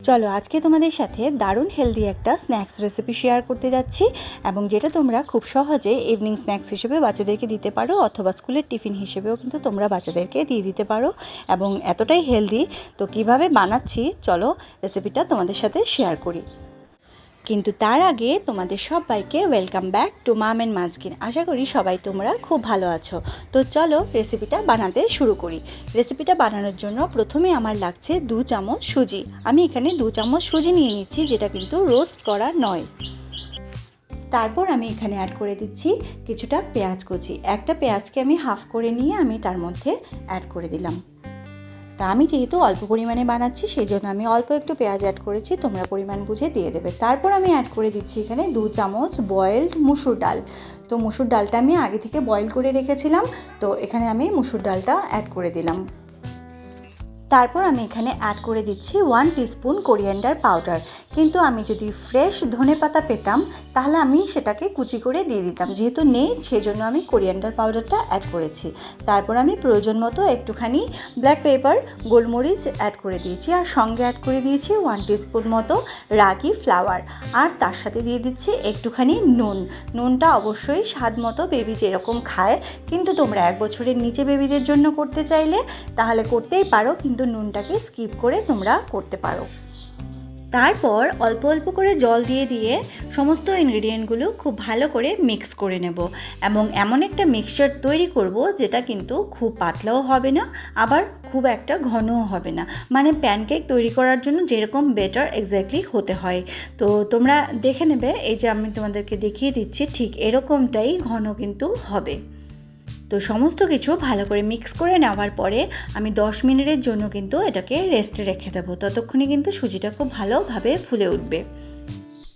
চলো আজকে তোমাদের সাথে দারুণ হেলদি একটা স্ন্যাক্স রেসিপি শেয়ার করতে যাচ্ছি এবং যেটা তোমরা খুব সহজে ইভিনিং স্ন্যাক্স হিসেবে বাচ্চাদেরকে দিতে পারো অথবা স্কুলের টিফিন হিসেবেও কিন্তু তোমরা বাচ্চাদেরকে দিয়ে দিতে পারো এবং এতটাই হেলদি। তো কিভাবে বানাচ্ছি চলো রেসিপিটা তোমাদের সাথে শেয়ার করি। কিন্তু তার আগে তোমাদের সবাইকে welcome back to mum and মাঝকিন। আশা করি সবাই তোমরা খুব ভালো আছো। তো চলো রেসিপিটা বানাতে শুরু করি। রেসিপিটা বানানোর জন্য প্রথমে আমার লাগছে 2 চামচ সুজি। আমি এখানে 2 চামচ সুজি নিয়ে নিচ্ছি, যেটা কিন্তু রোস্ট করা নয়। তারপর আমি এখানে অ্যাড করে দিচ্ছি কিছুটা পেঁয়াজ কুচি। একটা পেঁয়াজকে আমি হাফ করে নিয়ে আমি তার মধ্যে অ্যাড করে দিলাম। তা আমি যেহেতু অল্প পরিমাণে বানাচ্ছি সেই জন্য আমি অল্প একটু পেঁয়াজ অ্যাড করেছি, তোমরা পরিমাণ বুঝে দিয়ে দেবে। তারপর আমি অ্যাড করে দিচ্ছি এখানে 2 চামচ বয়েলড মুসুর ডাল। তো মুসুর ডালটা আমি আগে থেকে বয়েল করে রেখেছিলাম, তো এখানে আমি মুসুর ডালটা অ্যাড করে দিলাম। তারপর আমি এখানে অ্যাড করে দিচ্ছি 1 টিস্পুন কোরিয়ান্ডার পাউডার। কিন্তু আমি যদি ফ্রেশ ধনেপাতা পেতাম তাহলে আমি সেটাকে কুচি করে দিয়ে দিতাম, যেহেতু নেই সেজন্য আমি কোরিয়ান্ডার পাউডারটা অ্যাড করেছি। তারপর আমি প্রয়োজন মতো একটুখানি ব্ল্যাক পেপার গোলমরিচ অ্যাড করে দিয়েছি, আর সঙ্গে অ্যাড করে দিয়েছি 1 টিস্পুন মতো রাগি ফ্লাওয়ার, আর তার সাথে দিয়ে দিচ্ছি একটুখানি নুনটা অবশ্যই স্বাদ মতো, বেবি যেরকম খায়। কিন্তু তোমরা 1 বছরের নিচে বেবিদের জন্য করতে চাইলে তাহলে করতেই পারো, কিন্তু নুনটাকে স্কিপ করে তোমরা করতে পারো। তারপর অল্প অল্প করে জল দিয়ে দিয়ে সমস্ত ইনগ্রেডিয়েন্টগুলো খুব ভালো করে মিক্স করে নেব এবং এমন একটা মিক্সচার তৈরি করব যেটা কিন্তু খুব পাতলাও হবে না আবার খুব একটা ঘনও হবে না, মানে প্যানকেক তৈরি করার জন্য যেরকম বেটার এক্স্যাক্টলি হতে হয়। তো তোমরা দেখে নেবে, এই যে আমি তোমাদেরকে দেখিয়ে দিচ্ছি ঠিক এরকমটাই ঘন কিন্তু হবে। তো সমস্ত কিছু ভালো করে মিক্স করে নেওয়ার পরে আমি 10 মিনিটের জন্য কিন্তু এটাকে রেস্টে রেখে দেবো। ততক্ষণে কিন্তু সুজিটা খুব ভালোভাবে ফুলে উঠবে।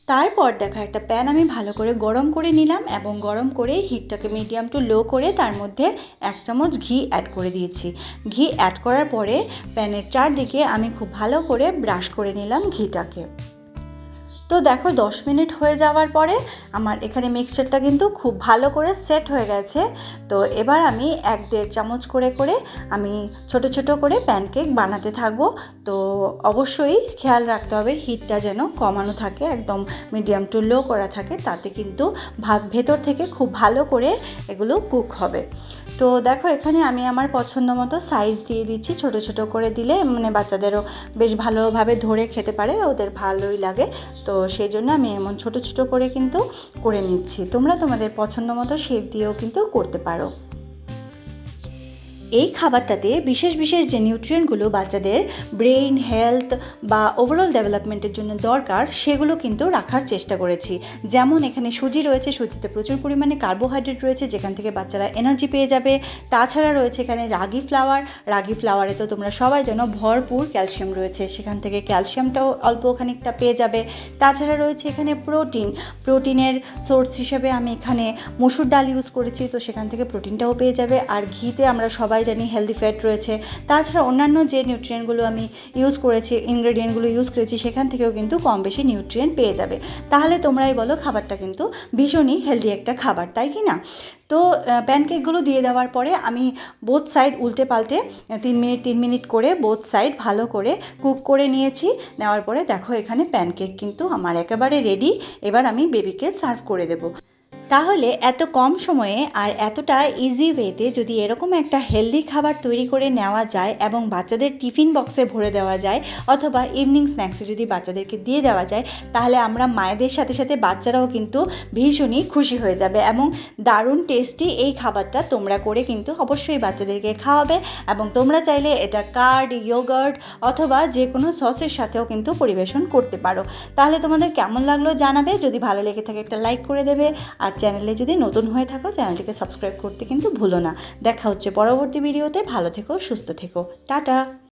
তারপর দেখো একটা প্যান আমি ভালো করে গরম করে নিলাম এবং গরম করে হিটটাকে মিডিয়াম টু লো করে তার মধ্যে 1 চামচ ঘি অ্যাড করে দিয়েছি। ঘি অ্যাড করার পরে প্যানের চারদিকে আমি খুব ভালো করে ব্রাশ করে নিলাম ঘিটাকে। তো দেখো 10 মিনিট হয়ে যাওয়ার পরে আমার এখানে মিক্সচারটা কিন্তু খুব ভালো করে সেট হয়ে গেছে। তো এবার আমি 1-1.5 চামচ করে আমি ছোট ছোট করে প্যানকেক বানাতে থাকবো। তো অবশ্যই খেয়াল রাখতে হবে হিটটা যেন কমানো থাকে, একদম মিডিয়াম টু লো করা থাকে, তাতে কিন্তু ভেতর থেকে খুব ভালো করে এগুলো কুক হবে। তো দেখো এখানে আমি আমার পছন্দ মতো সাইজ দিয়ে দিচ্ছি, ছোট ছোট করে দিলে মানে বাচ্চাদেরও বেশ ভালোভাবে ধরে খেতে পারে, ওদের ভালোই লাগে। তো সেই জন্য আমি এমন ছোট ছোট করে কিন্তু করে নিচ্ছি। তোমরা তোমাদের পছন্দ মতো শেপ দিয়েও কিন্তু করতে পারো। এই খাবারটাতে বিশেষ বিশেষ যে নিউট্রিয়েন্টগুলো বাচ্চাদের ব্রেইন হেলথ বা ওভারঅল ডেভেলপমেন্টের জন্য দরকার সেগুলো কিন্তু রাখার চেষ্টা করেছি। যেমন এখানে সুজি রয়েছে, সুজিতে প্রচুর পরিমাণে কার্বোহাইড্রেট রয়েছে যেখান থেকে বাচ্চারা এনার্জি পেয়ে যাবে। তাছাড়া রয়েছে এখানে রাগি ফ্লাওয়ারে তো তোমরা সবাই জানো ভরপুর ক্যালসিয়াম রয়েছে, সেখান থেকে ক্যালসিয়ামটাও অল্প খানিকটা পেয়ে যাবে। তাছাড়া রয়েছে এখানে প্রোটিনের সোর্স হিসেবে আমি এখানে মসুর ডাল ইউজ করেছি, তো সেখান থেকে প্রোটিনটাও পেয়ে যাবে। আর ঘিতে আমরা সবাই জানি হেলদি ফ্যাট রয়েছে। তাছাড়া অন্যান্য যে নিউট্রিয়েন্টগুলো আমি ইনগ্রেডিয়েন্টগুলো ইউজ করেছি সেখান থেকেও কিন্তু কম বেশি নিউট্রিয়েন্ট পেয়ে যাবে। তাহলে তোমরাই বলো খাবারটা কিন্তু ভীষণই হেলদি একটা খাবার, তাই কি না? তো প্যানকেকগুলো দিয়ে দেওয়ার পরে আমি বোথ সাইড উল্টে পাল্টে 3 মিনিট করে বোথ সাইড ভালো করে কুক করে নিয়েছি। নেওয়ার পরে দেখো এখানে প্যানকেক কিন্তু আমার একেবারে রেডি। এবার আমি বেবিকে সার্ভ করে দেবো। তাহলে এত কম সময়ে আর এতটা ইজি ওয়েতে যদি এরকম একটা হেলদি খাবার তৈরি করে নেওয়া যায় এবং বাচ্চাদের টিফিন বক্সে ভরে দেওয়া যায় অথবা ইভিনিং স্ন্যাক্সে যদি বাচ্চাদেরকে দিয়ে দেওয়া যায়, তাহলে আমরা মায়েদের সাথে সাথে বাচ্চারাও কিন্তু ভীষণই খুশি হয়ে যাবে এবং দারুণ টেস্টি এই খাবারটা তোমরা করে কিন্তু অবশ্যই বাচ্চাদেরকে খাওয়াবে। এবং তোমরা চাইলে এটা কার্ড, ইয়োগার্ট অথবা যে কোনো সসের সাথেও কিন্তু পরিবেশন করতে পারো। তাহলে তোমাদের কেমন লাগলো জানাবে, যদি ভালো লেগে থাকে একটা লাইক করে দেবে, আর চ্যানেলে যদি নতুন হয়ে থাকো চ্যানেলটিকে সাবস্ক্রাইব করতে কিন্তু ভুলো না। দেখা হচ্ছে পরবর্তী ভিডিওতে। ভালো থেকো, সুস্থ থেকো, টাটা।